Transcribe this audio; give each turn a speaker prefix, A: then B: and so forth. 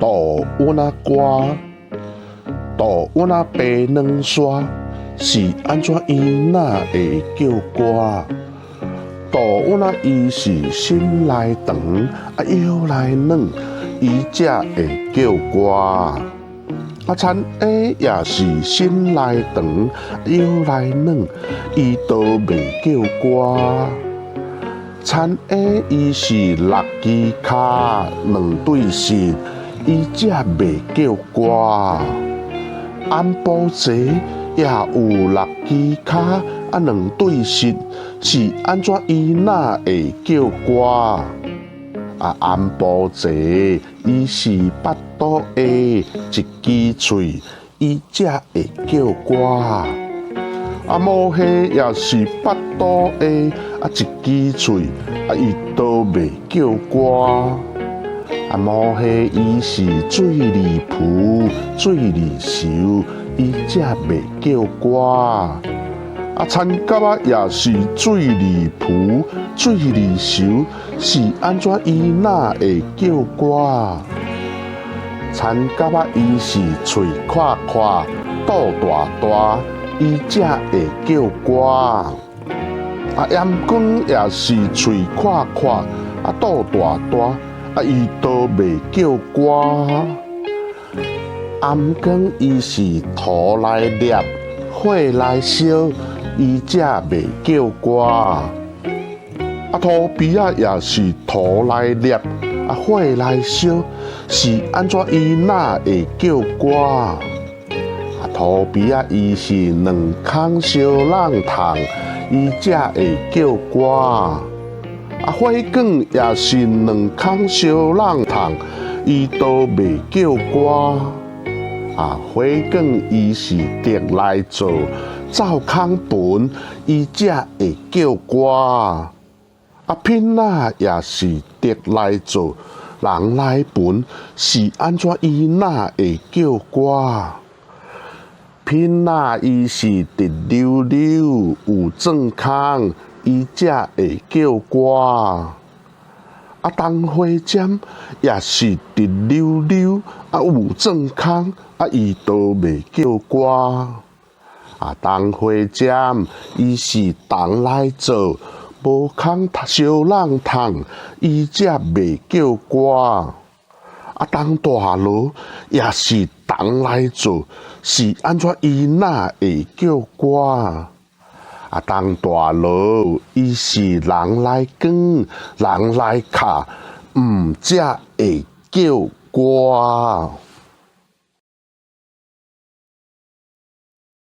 A: 豆阮啊歌，豆阮啊白两刷，是安怎伊哪会叫歌？豆阮啊伊是心来长，腰来软，伊才会叫歌。田鸭也是心来长，腰来软，伊都袂叫歌。田鸭伊是6支骹2对膝，伊才袂叫歌。安保济也有6支骹2对膝，是安怎伊哪会叫歌？安保济伊是8肚下1支喙，伊才会叫歌。毛蟹也是8肚下1支喙，伊都袂叫歌。毛蟹伊是水里浮，水里游，伊才袂叫歌。田蛤也是水里浮，水里游，是安怎伊哪会叫歌？田蛤伊是喙垮垮，肚大大，伊才会叫歌。盐光也是喙垮垮，肚大大，伊都袂叫歌。暗光伊是土来捏，火来烧，伊才袂叫歌。土鳖也是土来捏，火来烧，是安怎伊哪会叫歌？土鳖伊是2空烧人虫，伊才会叫歌。火卷也是2空烧人虫，伊都袂叫歌。火卷伊是竹来做，灶空盆，伊才会叫歌。品仔也是竹来做，人来盆，是安怎伊哪会叫歌？品仔伊是直溜溜，有钻空，伊才会叫歌。东花针也是直溜溜，有钻空，伊都袂叫歌。东花针伊是铜来做，无空烧人虫，伊才袂叫歌。东大螺也是铜来做，是安怎伊哪会叫歌？东大螺伊是人来卷，人来敲，才会叫歌。